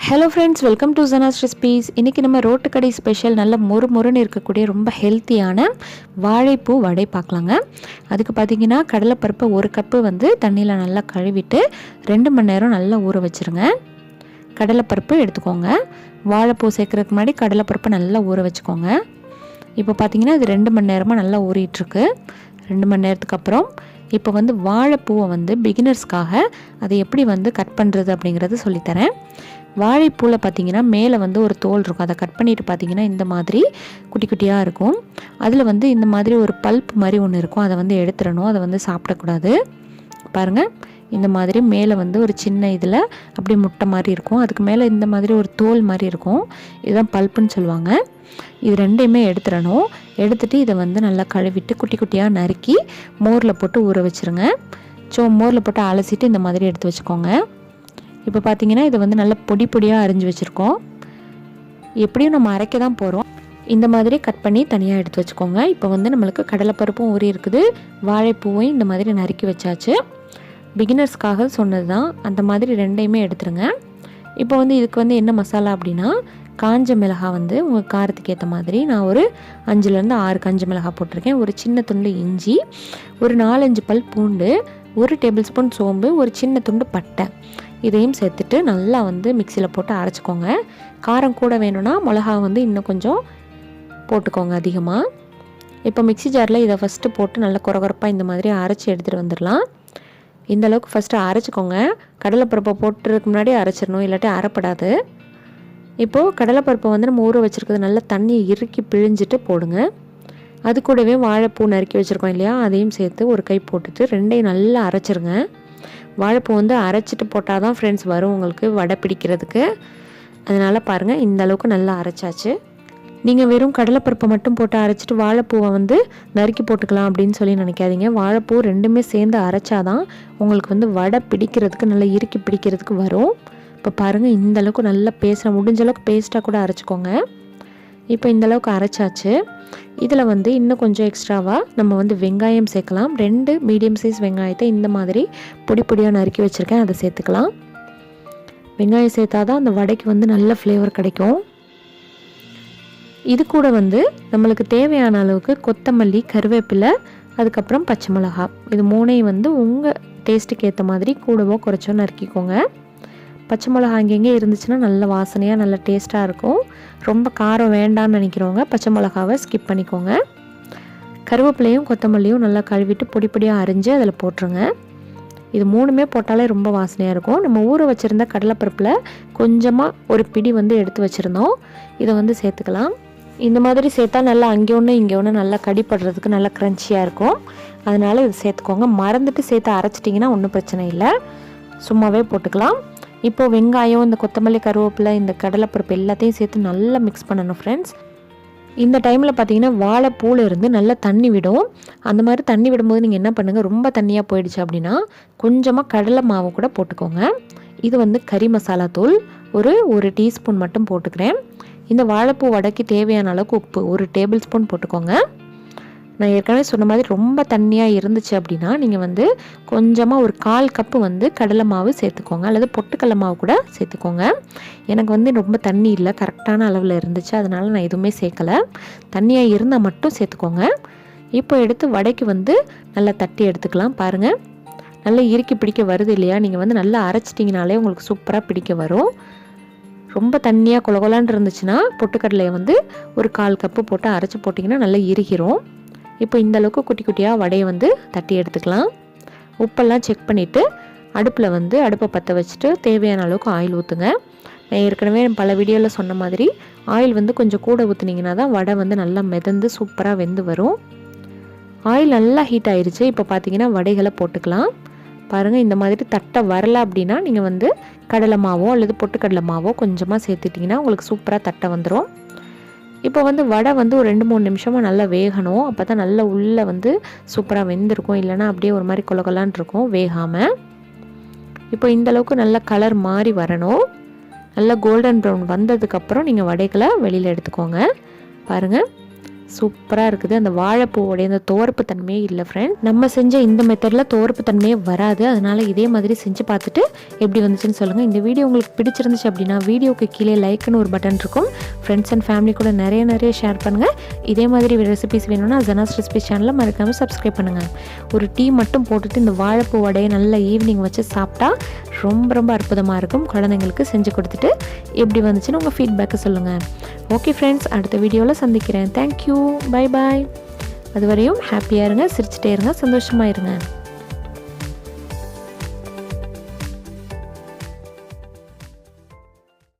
Hello friends, welcome to Janas recipes. இன்றைக்கி நம்ம road கடை ஸ்பெஷல் நல்ல மொறுன்னு இருக்கக்கூடிய ரொம்ப ஹெல்த்தியான வாழைப்பூ வடை பார்க்கலாங்க. அதுக்கு பார்த்திங்கன்னா கடலைப்பருப்பை 1 கப்பு வந்து தண்ணியில் நல்லா கழுவிட்டு 2 மணி நேரம் நல்லா ஊற வச்சுருங்க. கடலைப்பருப்பு எடுத்துக்கோங்க. வாழைப்பூ சேர்க்குறதுக்கு முன்னாடி கடலைப்பருப்பை நல்லா ஊற வச்சுக்கோங்க. இப்போ பார்த்திங்கன்னா இது 2 மணி நேரமாக நல்லா ஊறிட்டுருக்கு. 2 மணி நேரத்துக்கு அப்புறம் இப்போ வந்து வாழைப்பூவை வந்து பிகினர்ஸ்க்காக அதை எப்படி வந்து கட் பண்ணுறது அப்படிங்கிறத சொல்லித்தரேன். வாழைப்பூவில் பார்த்திங்கன்னா மேலே வந்து ஒரு தோல் இருக்கும். அதை கட் பண்ணிவிட்டு பார்த்திங்கன்னா இந்த மாதிரி குட்டி குட்டியாக இருக்கும். அதில் வந்து இந்த மாதிரி ஒரு பல்ப் மாதிரி ஒன்று இருக்கும். அதை வந்து எடுத்துடணும். அதை வந்து சாப்பிடக்கூடாது. பாருங்கள், இந்த மாதிரி மேலே வந்து ஒரு சின்ன இதில் அப்படி முட்டை மாதிரி இருக்கும். அதுக்கு மேலே இந்த மாதிரி ஒரு தோல் மாதிரி இருக்கும். இதுதான் பல்ப்புன்னு சொல்லுவாங்க. இது ரெண்டையுமே எடுத்துடணும். எடுத்துகிட்டு இதை வந்து நல்லா கழுவிட்டு குட்டி குட்டியாக நறுக்கி மோரில் போட்டு ஊற வச்சுருங்க. மோரில் போட்டு அலசிட்டு இந்த மாதிரி எடுத்து வச்சுக்கோங்க. இப்போ பார்த்தீங்கன்னா இதை வந்து நல்லா பொடியாக அரிஞ்சு வச்சுருக்கோம். எப்படியும் நம்ம அரைக்க தான் போகிறோம். இந்த மாதிரி கட் பண்ணி தனியாக எடுத்து வச்சுக்கோங்க. இப்போ வந்து நம்மளுக்கு கடலைப்பருப்பும் ஊறி இருக்குது, வாழைப்பூவையும் இந்த மாதிரி நறுக்கி வச்சாச்சு. பிகினர்ஸ்க்காக சொன்னது தான். அந்த மாதிரி ரெண்டையுமே எடுத்துருங்க. இப்போ வந்து இதுக்கு வந்து என்ன மசாலா அப்படின்னா, காஞ்ச மிளகாய் வந்து உங்கள் காரத்துக்கு ஏற்ற மாதிரி நான் ஒரு 5லேருந்து 6 காஞ்ச மிளகாய் போட்டிருக்கேன். ஒரு சின்ன துண்டு இஞ்சி, ஒரு 4-5 பல் பூண்டு, 1 டேபிள் ஸ்பூன் சோம்பு, ஒரு சின்ன துண்டு பட்டை, இதையும் சேர்த்துட்டு நல்லா வந்து மிக்சியில் போட்டு அரைச்சிக்கோங்க. காரம் கூட வேணும்னா மிளகா வந்து இன்னும் கொஞ்சம் போட்டுக்கோங்க அதிகமாக. இப்போ மிக்சி ஜாரில் இதை ஃபஸ்ட்டு போட்டு நல்லா குறகுறப்பாக இந்த மாதிரி அரைச்சி எடுத்துகிட்டு வந்துடலாம். இந்தளவுக்கு ஃபஸ்ட்டு அரைச்சிக்கோங்க. கடலைப்பருப்பை போட்டுறதுக்கு முன்னாடி அரைச்சிடணும், இல்லாட்டி அரைப்படாது. இப்போது கடலைப்பருப்பை வந்து நம்ம ஊற வச்சுருக்கிறது நல்லா தண்ணியை இறுக்கி பிழிஞ்சிட்டு போடுங்க. அது கூடவே வாழைப்பூ நறுக்கி வச்சுருக்கோம் இல்லையா, அதையும் சேர்த்து ஒரு கை போட்டுட்டு ரெண்டையும் நல்லா அரைச்சிருங்க. வாழைப்பூ வந்து அரைச்சிட்டு போட்டால் தான் ஃப்ரெண்ட்ஸ் வரும் உங்களுக்கு வடை பிடிக்கிறதுக்கு. அதனால் பாருங்கள், இந்த அளவுக்கு நல்லா அரைச்சாச்சு. நீங்கள் வெறும் கடலைப்பருப்பை மட்டும் போட்டு அரைச்சிட்டு வாழைப்பூவை வந்து நறுக்கி போட்டுக்கலாம் அப்படின்னு சொல்லி நினைக்காதீங்க. வாழைப்பூ ரெண்டுமே சேர்ந்து அரைச்சாதான் உங்களுக்கு வந்து வடை பிடிக்கிறதுக்கு நல்லா இறுக்கி பிடிக்கிறதுக்கு வரும். இப்போ பாருங்கள், இந்த அளவுக்கு நல்லா முடிஞ்ச அளவுக்கு பேஸ்ட்டாக கூட அரைச்சிக்கோங்க. இப்போ இந்தளவுக்கு அரைச்சாச்சு. இதில் வந்து இன்னும் கொஞ்சம் எக்ஸ்ட்ராவாக நம்ம வந்து வெங்காயம் சேர்க்கலாம். 2 மீடியம் சைஸ் வெங்காயத்தை இந்த மாதிரி பொடியாக நறுக்கி வச்சுருக்கேன், அதை சேர்த்துக்கலாம். வெங்காயம் சேர்த்தா தான் அந்த வடைக்கு வந்து நல்ல ஃப்ளேவர் கிடைக்கும். இது கூட வந்து நம்மளுக்கு தேவையான அளவுக்கு கொத்தமல்லி, கருவேப்பிலை, அதுக்கப்புறம் பச்சை மிளகாய், இது 3ஐயும் வந்து உங்கள் டேஸ்ட்டுக்கு ஏற்ற மாதிரி கூடவோ குறைச்சோ நறுக்கிக்கோங்க. பச்சை மிளகா அங்கங்கே இருந்துச்சுன்னா நல்ல வாசனையாக நல்ல டேஸ்ட்டாக இருக்கும். ரொம்ப காரம் வேண்டாம்னு நினைக்கிறவங்க பச்சை மிளகாவை ஸ்கிப் பண்ணிக்கோங்க. கருவேப்பிலையும் கொத்தமல்லியும் நல்லா கழுவிட்டு பொடியாக அரிஞ்சு அதில் போட்டுருங்க. இது 3மே போட்டாலே ரொம்ப வாசனையாக இருக்கும். நம்ம ஊற வச்சுருந்த கடலைப்பருப்பில் கொஞ்சமாக ஒரு பிடி வந்து எடுத்து வச்சுருந்தோம். இதை வந்து சேர்த்துக்கலாம். இந்த மாதிரி சேர்த்தா நல்லா அங்கே ஒன்று இங்கே ஒன்று நல்லா கடிப்படுறதுக்கு நல்லா க்ரன்ச்சியாக இருக்கும். அதனால் இது சேர்த்துக்கோங்க. மறந்துட்டு சேர்த்து அரைச்சிட்டிங்கன்னா ஒன்றும் பிரச்சனை இல்லை, சும்மாவே போட்டுக்கலாம். இப்போது வெங்காயம், இந்த கொத்தமல்லி, கருவேப்பிலை, இந்த கடலைப்பருப்பு எல்லாத்தையும் சேர்த்து நல்லா மிக்ஸ் பண்ணணும் ஃப்ரெண்ட்ஸ். இந்த டைமில் பார்த்தீங்கன்னா வாழைப்பூவில் இருந்து நல்லா தண்ணி விடும். அந்த மாதிரி தண்ணி விடும்போது நீங்கள் என்ன பண்ணுங்கள், ரொம்ப தண்ணியாக போயிடுச்சு அப்படின்னா கொஞ்சமாக கடலை மாவு கூட போட்டுக்கோங்க. இது வந்து கறி மசாலா தூள் ஒரு டீஸ்பூன் மட்டும் போட்டுக்கிறேன். இந்த வாழைப்பூ வடைக்கு தேவையான அளவுக்கு உப்பு 1 டேபிள் ஸ்பூன் போட்டுக்கோங்க. நான் ஏற்கனவே சொன்ன மாதிரி ரொம்ப தண்ணியாக இருந்துச்சு அப்படின்னா நீங்கள் வந்து கொஞ்சமாக ஒரு 1/4 கப்பு வந்து கடலை மாவு சேர்த்துக்கோங்க, அல்லது பொட்டுக்கடலை மாவு கூட சேர்த்துக்கோங்க. எனக்கு வந்து ரொம்ப தண்ணி இல்லை, கரெக்டான அளவில் இருந்துச்சு, அதனால் நான் எதுவுமே சேர்க்கலை. தண்ணியாக இருந்தால் மட்டும் சேர்த்துக்கோங்க. இப்போ எடுத்து வடைக்கு வந்து நல்லா தட்டி எடுத்துக்கலாம். பாருங்கள், நல்லா இறுக்கி பிடிக்க வருது இல்லையா. நீங்கள் வந்து நல்லா அரைச்சிட்டிங்கனாலே உங்களுக்கு சூப்பராக பிடிக்க வரும். ரொம்ப தண்ணியாக கொலகொலான்னு இருந்துச்சுன்னா பொட்டுக்கடலையை வந்து ஒரு 1/4 கப்பு போட்டு அரைச்சி போட்டிங்கன்னா நல்லா இறுகிரும். இப்போ இந்த அளவுக்கு குட்டி குட்டியாக வடையை வந்து தட்டி எடுத்துக்கலாம். உப்பெல்லாம் செக் பண்ணிவிட்டு அடுப்பை பற்ற வச்சுட்டு தேவையான அளவுக்கு ஆயில் ஊற்றுங்க. நான் ஏற்கனவே பல வீடியோவில் சொன்ன மாதிரி ஆயில் வந்து கொஞ்சம் கூட ஊற்றுனீங்கன்னா தான் வடை வந்து நல்லா மிதந்து சூப்பராக வெந்து வரும். ஆயில் நல்லா ஹீட் ஆயிடுச்சு. இப்போ பார்த்தீங்கன்னா வடைகளை போட்டுக்கலாம். பாருங்கள், இந்த மாதிரி தட்டை வரலை அப்படின்னா நீங்கள் வந்து கடலை மாவோ அல்லது பொட்டுக்கடலை மாவோ கொஞ்சமாக சேர்த்துட்டிங்கன்னா உங்களுக்கு சூப்பராக தட்டை வந்துடும். இப்போ வந்து வடை வந்து ஒரு 2-3 நிமிஷமாக நல்லா வேகணும். அப்போ தான் நல்லா உள்ளே வந்து சூப்பராக வெந்திருக்கும். இல்லைனா அப்படியே ஒரு மாதிரி கொலகொலான்னு இருக்கும் வேகாமல். இப்போ இந்தளவுக்கு நல்லா கலர் மாறி வரணும். நல்லா கோல்டன் ப்ரௌன் வந்ததுக்கப்புறம் நீங்கள் வடைகளை வெளியில் எடுத்துக்கோங்க. பாருங்கள், சூப்பராக இருக்குது. அந்த வாழைப்பூவோடைய அந்த துவர்ப்பு தன்மையே இல்லை ஃப்ரெண்ட். நம்ம செஞ்ச இந்த மெத்தடில் துவர்ப்பு தன்மையே வராது. அதனால் இதே மாதிரி செஞ்சு பார்த்துட்டு எப்படி வந்துச்சுன்னு சொல்லுங்கள். இந்த வீடியோ உங்களுக்கு பிடிச்சிருந்துச்சு அப்படின்னா வீடியோக்கு கீழே லைக்குன்னு ஒரு பட்டன் இருக்கும். ஃப்ரெண்ட்ஸ் அண்ட் ஃபேமிலி கூட நிறைய ஷேர் பண்ணுங்கள். இதே மாதிரி ரெசிபிஸ் வேணும்னா ஜனாஸ் ரெசிபிஸ் சேனலை மறக்காமல் சப்ஸ்கிரைப் பண்ணுங்கள். ஒரு டீ மட்டும் போட்டுட்டு இந்த வாழைப்பூ வடையை நல்லா ஈவினிங் வச்சு சாப்பிட்டா ரொம்ப அற்புதமாக இருக்கும். குழந்தைங்களுக்கு செஞ்சு கொடுத்துட்டு எப்படி வந்துச்சுன்னு உங்கள் ஃபீட்பேக்கை சொல்லுங்கள். ஓகே ஃப்ரெண்ட்ஸ், அடுத்த வீடியோவில் சந்திக்கிறேன். Thank you, bye bye. அதுவரையும் ஹாப்பியாக இருங்க, சிரிச்சிட்டே இருங்க, சந்தோஷமாக இருங்க.